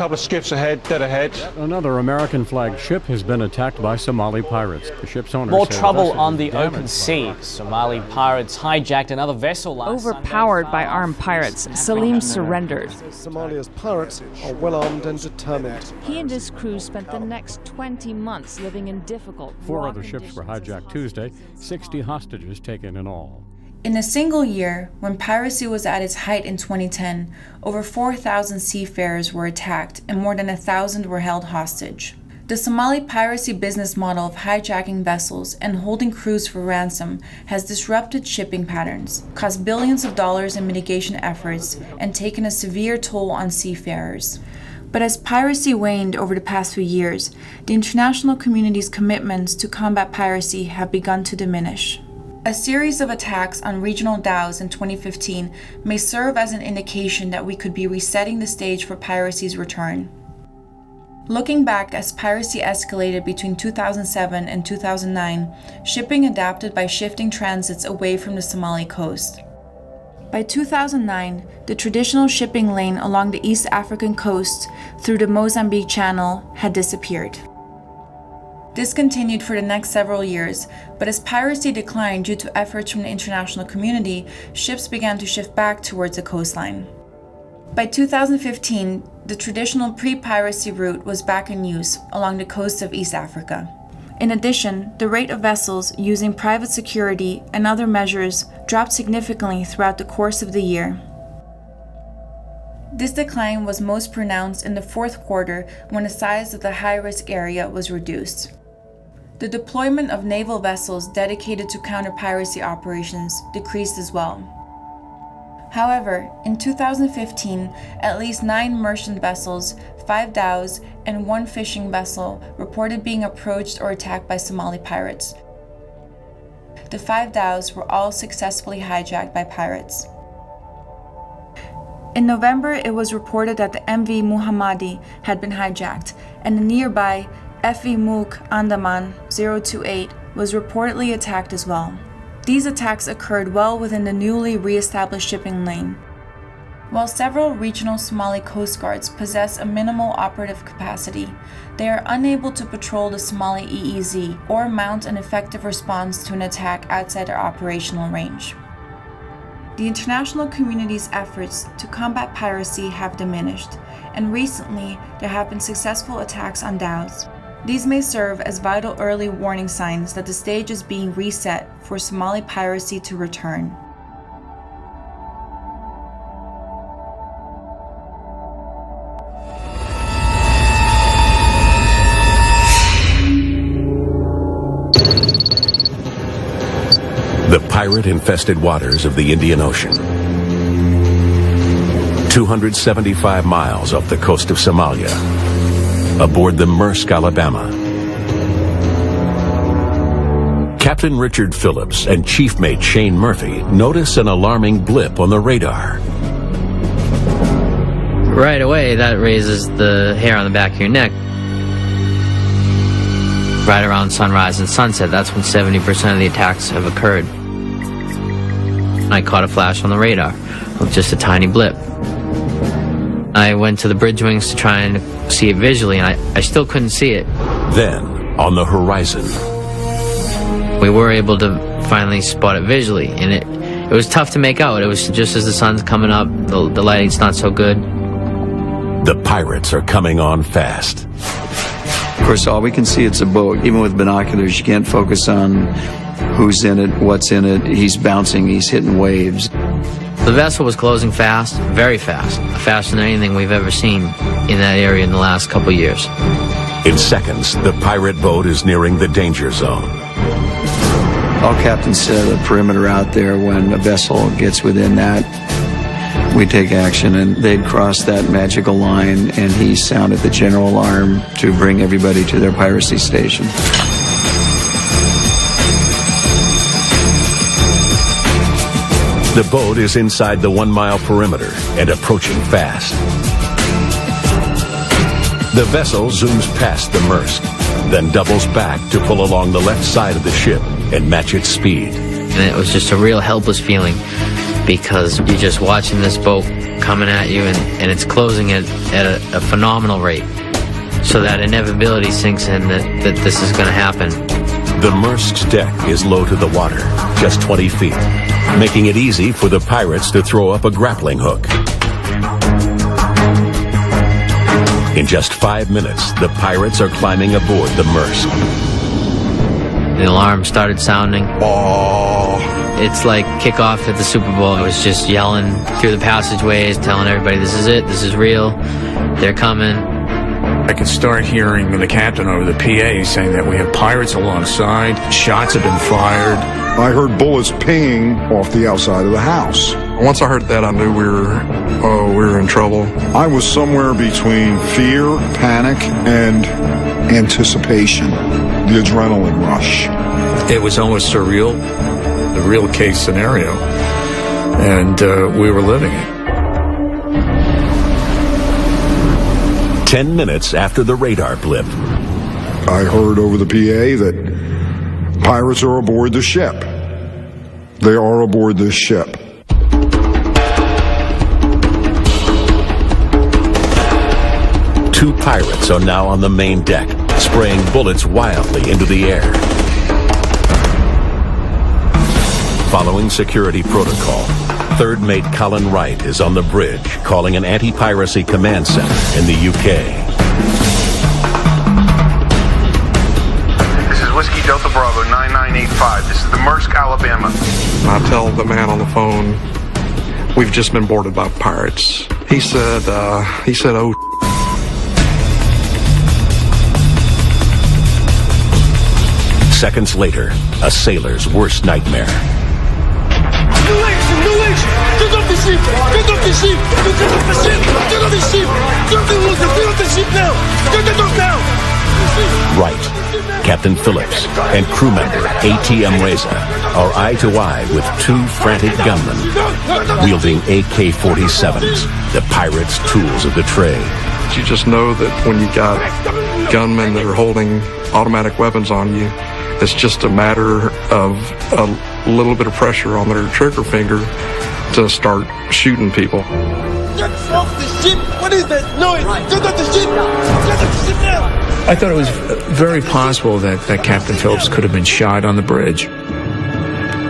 couple of skiffs ahead, dead ahead. Another American-flagged ship has been attacked by Somali pirates. The ship's owner More said trouble vessel on the was open sea. Somali pirates hijacked another vessel last Overpowered by armed pirates, Salim surrendered. Somalia's pirates are well armed and determined. He and his crew spent the next 20 months living in difficult Four raw other ships were conditions. hijacked Tuesday, 60 hostages taken in all. In a single year, when piracy was at its height in 2010, over 4,000 seafarers were attacked and more than 1,000 were held hostage. The Somali piracy business model of hijacking vessels and holding crews for ransom has disrupted shipping patterns, cost billions of dollars in mitigation efforts, and taken a severe toll on seafarers. But as piracy waned over the past few years, the international community's commitments to combat piracy have begun to diminish. A series of attacks on regional dhows in 2015 may serve as an indication that we could be resetting the stage for piracy's return. Looking back, as piracy escalated between 2007 and 2009, shipping adapted by shifting transits away from the Somali coast. By 2009, the traditional shipping lane along the East African coast through the Mozambique Channel had disappeared. This continued for the next several years, but as piracy declined due to efforts from the international community, ships began to shift back towards the coastline. By 2015, the traditional pre-piracy route was back in use along the coast of East Africa. In addition, the rate of vessels using private security and other measures dropped significantly throughout the course of the year. This decline was most pronounced in the fourth quarter when the size of the high-risk area was reduced. The deployment of naval vessels dedicated to counter-piracy operations decreased as well. However, in 2015, at least 9 merchant vessels, 5 dhows, and 1 fishing vessel reported being approached or attacked by Somali pirates. The 5 dhows were all successfully hijacked by pirates. In November, it was reported that the MV Muhammadi had been hijacked, and the nearby FV Mook Andaman 028 was reportedly attacked as well. These attacks occurred well within the newly re-established shipping lane. While several regional Somali coast guards possess a minimal operative capacity, they are unable to patrol the Somali EEZ or mount an effective response to an attack outside their operational range. The international community's efforts to combat piracy have diminished, and recently there have been successful attacks on dhows. These may serve as vital early warning signs that the stage is being reset for Somali piracy to return. The pirate-infested waters of the Indian Ocean. 275 miles off the coast of Somalia, aboard the Maersk, Alabama. Captain Richard Phillips and chief mate Shane Murphy notice an alarming blip on the radar. Right away, that raises the hair on the back of your neck. Right around sunrise and sunset, that's when 70% of the attacks have occurred. I caught a flash on the radar of just a tiny blip. I went to the bridge wings to try and see it visually, and I still couldn't see it. Then, on the horizon, we were able to finally spot it visually, and it was tough to make out. It was just as the sun's coming up, the lighting's not so good. the pirates are coming on fast. Of course, all we can see is a boat. Even with binoculars, you can't focus on who's in it, what's in it. He's bouncing, he's hitting waves. The vessel was closing fast, very fast, faster than anything we've ever seen in that area in the last couple of years. In seconds, the pirate boat is nearing the danger zone. All captains set a perimeter out there. When a vessel gets within that, we take action, and they'd cross that magical line, and he sounded the general alarm to bring everybody to their piracy station. The boat is inside the 1-mile perimeter and approaching fast. The vessel zooms past the Maersk, then doubles back to pull along the left side of the ship and match its speed. And it was just a real helpless feeling, because you're just watching this boat coming at you, and it's closing at a phenomenal rate. So that inevitability sinks in that this is going to happen. The Maersk's deck is low to the water, just 20 feet, making it easy for the pirates to throw up a grappling hook. In just 5 minutes, the pirates are climbing aboard the Maersk. The alarm started sounding. It's like kickoff at the Super Bowl. I was just yelling through the passageways, telling everybody, this is it, this is real, they're coming. I could start hearing the captain over the PA saying that we have pirates alongside, shots have been fired. I heard bullets pinging off the outside of the house. Once I heard that, I knew we were in trouble. I was somewhere between fear, panic, and anticipation, the adrenaline rush. It was almost surreal, the real case scenario, and we were living it. 10 minutes after the radar blip, I heard over the PA that pirates are aboard the ship. They are aboard this ship. Two pirates are now on the main deck, spraying bullets wildly into the air. Following security protocol, Third Mate Colin Wright is on the bridge calling an anti-piracy command center in the UK. This is Whiskey Delta Bravo 9985. This is the Maersk, Alabama. I tell the man on the phone, we've just been boarded by pirates. He said, oh, Seconds later, a sailor's worst nightmare. Get off the ship! Get off the ship! Get off the ship! Get off the ship! Get off the ship now! Get it off now! Wright, Captain Phillips, and crew member ATM Reza are eye to eye with two frantic gunmen wielding AK-47s, the pirates' tools of the trade. you just know that when you got gunmen that are holding automatic weapons on you, it's just a matter of a little bit of pressure on their trigger finger to start shooting people. Get off the ship! What is that noise? Get off the ship! Get off the ship now! I thought it was very possible that Captain Phillips could have been shot on the bridge.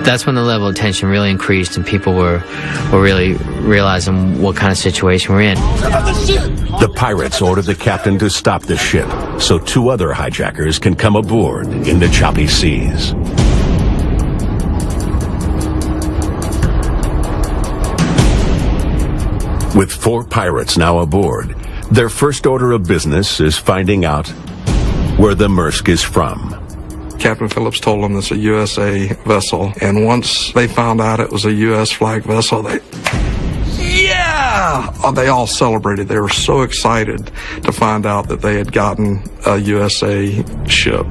That's when the level of tension really increased and people were really realizing what kind of situation we're in. The pirates ordered the captain to stop the ship so two other hijackers can come aboard in the choppy seas. With 4 pirates now aboard, their first order of business is finding out where the Maersk is from. Captain Phillips told them it's a USA vessel, and once they found out it was a US flag vessel, they all celebrated. They were so excited to find out that they had gotten a USA ship.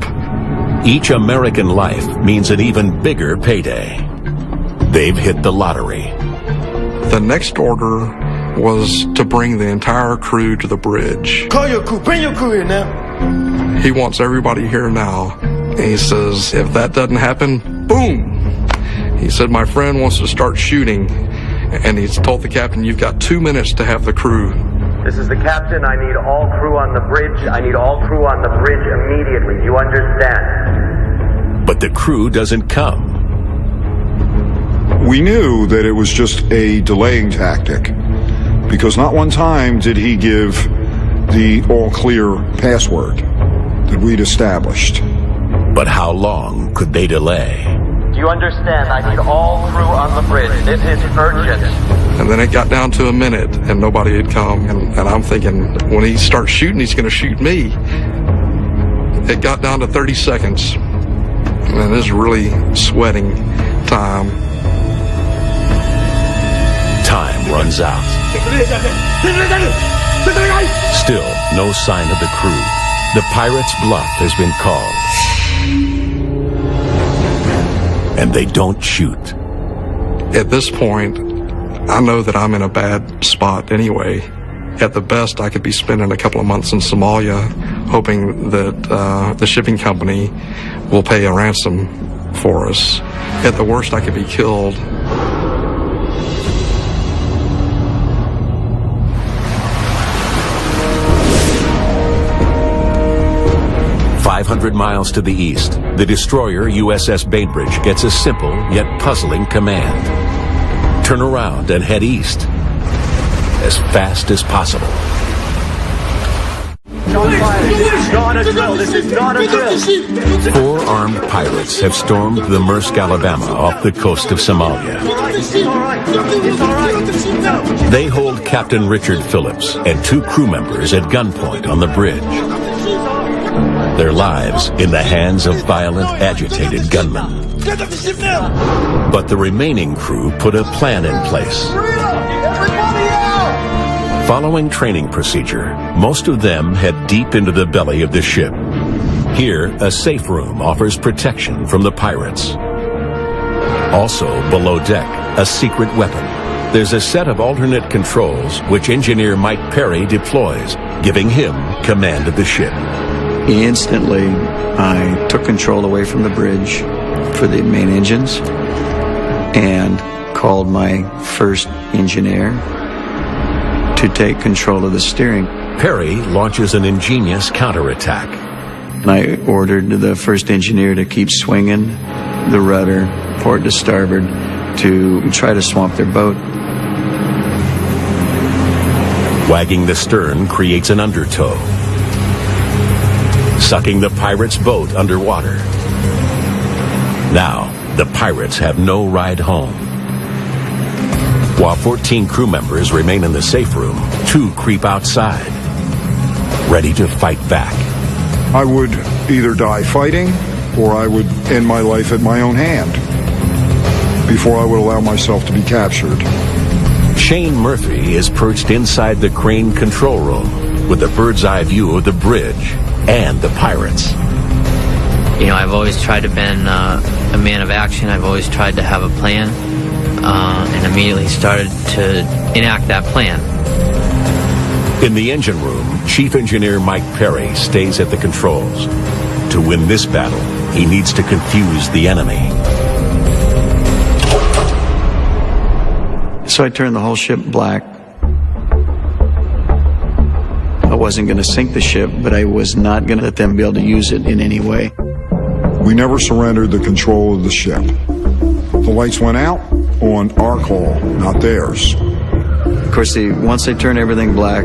Each American life means an even bigger payday. They've hit the lottery. The next order was to bring the entire crew to the bridge. Call your crew. Bring your crew here now. He wants everybody here now. And he says, if that doesn't happen, boom. He said, my friend wants to start shooting. And he's told the captain, you've got 2 minutes to have the crew. This is the captain. I need all crew on the bridge. I need all crew on the bridge immediately. Do you understand? But the crew doesn't come. We knew that it was just a delaying tactic, because not one time did he give the all-clear password that we'd established. But how long could they delay? Do you understand? I need all crew on the bridge. This is urgent. And then it got down to a minute, and nobody had come. And I'm thinking, when he starts shooting, he's going to shoot me. It got down to 30 seconds. And it's really sweating time. Time runs out. Still, no sign of the crew. The pirates' bluff has been called. And they don't shoot. At this point, I know that I'm in a bad spot anyway. At the best, I could be spending a couple of months in Somalia, hoping that the shipping company will pay a ransom for us. At the worst, I could be killed. 500 miles to the east, the destroyer USS Bainbridge gets a simple yet puzzling command. Turn around and head east as fast as possible. Not a drill. This is not a drill. 4 armed pirates have stormed the Maersk, Alabama, off the coast of Somalia. They hold Captain Richard Phillips and 2 crew members at gunpoint on the bridge. Their lives in the hands of violent, agitated gunmen. But the remaining crew put a plan in place. Following training procedure, most of them head deep into the belly of the ship. Here, a safe room offers protection from the pirates. Also, below deck, a secret weapon. There's a set of alternate controls which engineer Mike Perry deploys, giving him command of the ship. Instantly, I took control away from the bridge for the main engines and called my first engineer to take control of the steering. Perry launches an ingenious counterattack. And I ordered the first engineer to keep swinging the rudder, port to starboard, to try to swamp their boat. Wagging the stern creates an undertow, sucking the pirates' boat underwater. Now, the pirates have no ride home. While 14 crew members remain in the safe room, 2 creep outside, ready to fight back. I would either die fighting, or I would end my life at my own hand before I would allow myself to be captured. Shane Murphy is perched inside the crane control room with a bird's eye view of the bridge and the pirates. You know, I've always tried to be a man of action. I've always tried to have a plan, and immediately started to enact that plan. In the engine room, Chief Engineer Mike Perry stays at the controls. To win this battle, he needs to confuse the enemy. So I turned the whole ship black. I wasn't going to sink the ship, but I was not going to let them be able to use it in any way. We never surrendered the control of the ship. The lights went out on our call, not theirs. Of course, once they turn everything black,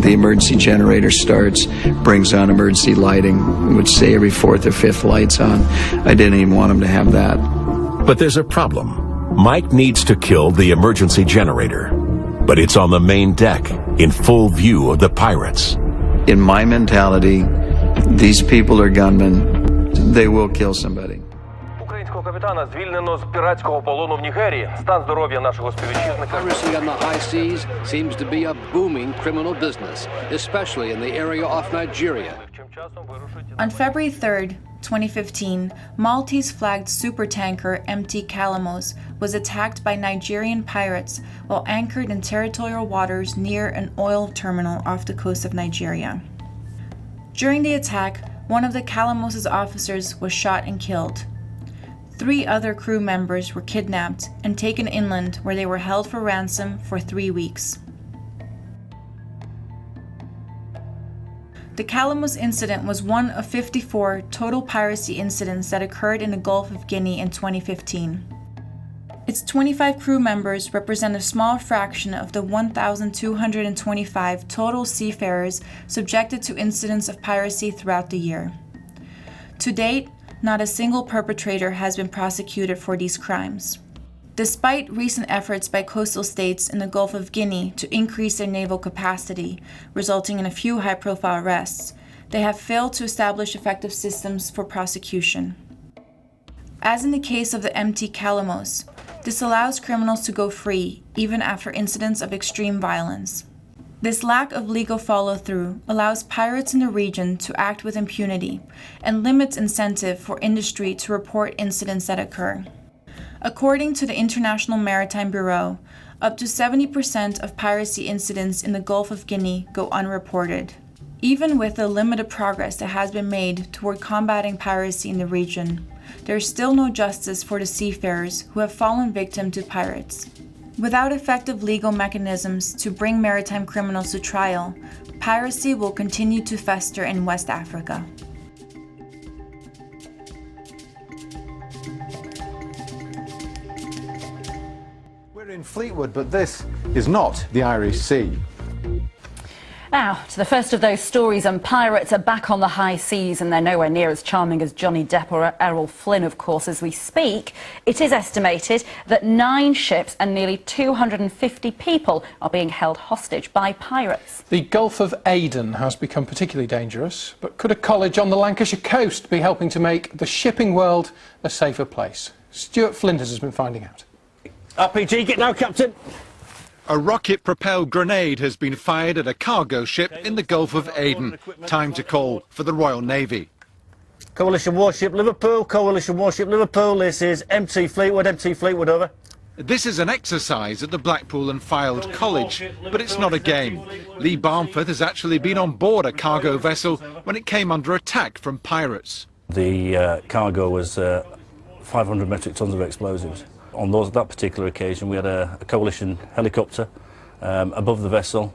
the emergency generator starts, brings on emergency lighting, which say every 4th or 5th light's on. I didn't even want them to have that. But there's a problem. Mike needs to kill the emergency generator, but it's on the main deck, in full view of the pirates. In my mentality, these people are gunmen. They will kill somebody. Українського капітана звільнено з піратського полону в Нігерії. Стан здоров'я нашого співвітчизника. Piracy on the high seas seems to be a booming criminal business, especially in the area off Nigeria. On February 3rd, 2015, Maltese-flagged supertanker MT Calamos was attacked by Nigerian pirates while anchored in territorial waters near an oil terminal off the coast of Nigeria. During the attack, one of the Calamos' officers was shot and killed. 3 other crew members were kidnapped and taken inland, where they were held for ransom for 3 weeks. The Calamos incident was one of 54 total piracy incidents that occurred in the Gulf of Guinea in 2015. Its 25 crew members represent a small fraction of the 1,225 total seafarers subjected to incidents of piracy throughout the year. To date, not a single perpetrator has been prosecuted for these crimes. Despite recent efforts by coastal states in the Gulf of Guinea to increase their naval capacity, resulting in a few high-profile arrests, they have failed to establish effective systems for prosecution. As in the case of the MT Calamos, this allows criminals to go free even after incidents of extreme violence. This lack of legal follow-through allows pirates in the region to act with impunity and limits incentive for industry to report incidents that occur. According to the International Maritime Bureau, up to 70% of piracy incidents in the Gulf of Guinea go unreported. Even with the limited progress that has been made toward combating piracy in the region, there is still no justice for the seafarers who have fallen victim to pirates. Without effective legal mechanisms to bring maritime criminals to trial, piracy will continue to fester in West Africa. Fleetwood, but this is not the Irish Sea. Now, to the first of those stories, and pirates are back on the high seas, and they're nowhere near as charming as Johnny Depp or Errol Flynn, of course, as we speak. It is estimated that 9 ships and nearly 250 people are being held hostage by pirates. The Gulf of Aden has become particularly dangerous, but could a college on the Lancashire coast be helping to make the shipping world a safer place? Stuart Flinders has been finding out. RPG, get now, Captain. A rocket-propelled grenade has been fired at a cargo ship in the Gulf of Aden. Time to call for the Royal Navy. Coalition warship Liverpool, Coalition warship Liverpool. This is MT Fleetwood, over. This is an exercise at the Blackpool and Fylde College, but it's not a game. Lee Barmforth has actually been on board a cargo vessel when it came under attack from pirates. The cargo was 500 metric tons of explosives. On that particular occasion, we had a coalition helicopter above the vessel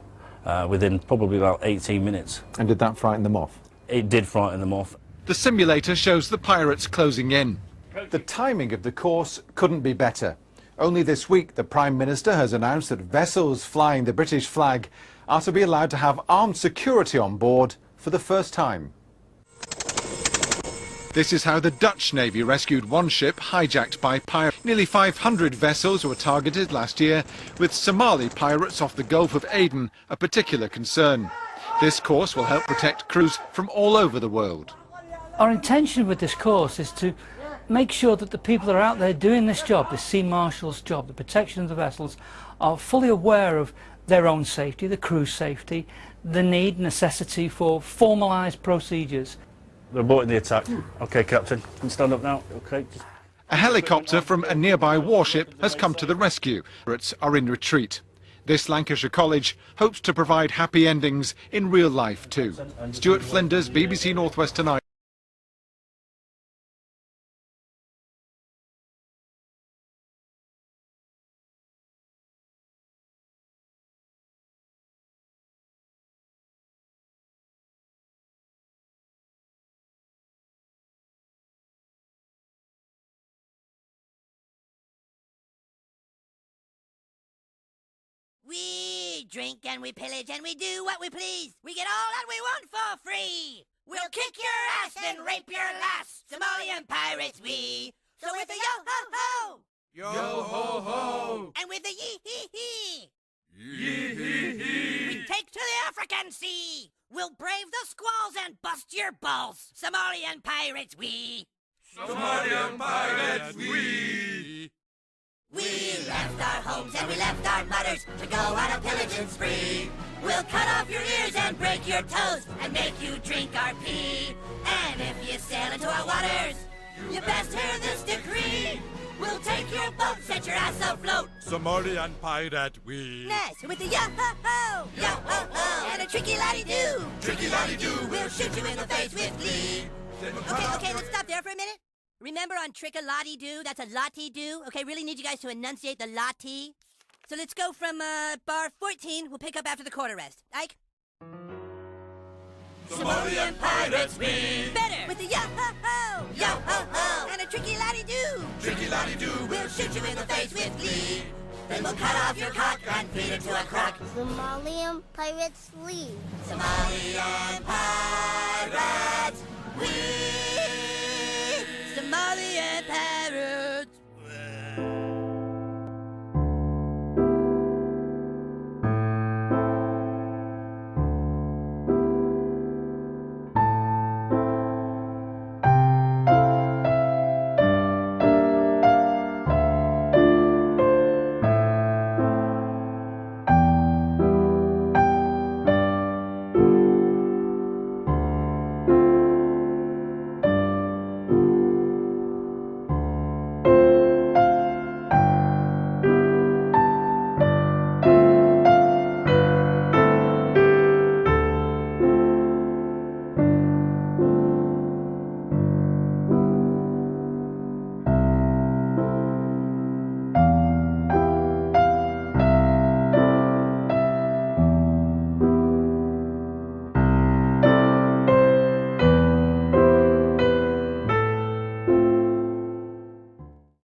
within probably about 18 minutes. And did that frighten them off? It did frighten them off. The simulator shows the pirates closing in. The timing of the course couldn't be better. Only this week, the Prime Minister has announced that vessels flying the British flag are to be allowed to have armed security on board for the first time. This is how the Dutch Navy rescued one ship hijacked by pirates. Nearly 500 vessels were targeted last year, with Somali pirates off the Gulf of Aden a particular concern. This course will help protect crews from all over the world. Our intention with this course is to make sure that the people that are out there doing this job, the Sea Marshal's job, the protection of the vessels, are fully aware of their own safety, the crew's safety, the necessity for formalised procedures. They're aborting the attack. OK, Captain. Can you stand up now? OK. A helicopter from a nearby warship has come to the rescue. Pirates are in retreat. This Lancashire college hopes to provide happy endings in real life too. Stuart Flinders, BBC Northwest Tonight. We drink and we pillage and we do what we please. We get all that we want for free. We'll kick your ass and rape your lass. Somalian pirates we. So with the yo-ho-ho. Yo-ho-ho. And with the yee-hee-hee. Yee-hee-hee. We take to the African Sea. We'll brave the squalls and bust your balls. Somalian pirates we. Somalian pirates we. We left our homes and we left our mothers to go on a pillaging spree. We'll cut off your ears and break your toes and make you drink our pee. And if you sail into our waters, you best hear this decree. We'll take your boat, set your ass afloat. Somalian pirate we. Nice, with the yo-ho-ho, yo-ho-ho, and a tricky laddie-doo. Tricky laddie-doo. We'll shoot you in the face with glee. Okay, let's stop there for a minute. Remember on trick-a-lottie-doo, that's a lottie-doo? Okay, really need you guys to enunciate the lottie. So let's go from bar 14. We'll pick up after the quarter rest. Ike? Somalian pirates we. Better! With the yo-ho-ho, yo-ho-ho, and a tricky laddie-doo. Tricky laddie-doo. We'll shoot you in the face with glee. Then we'll cut off your cock and feed it to a croc. Somalian pirates leave. Somalian pirates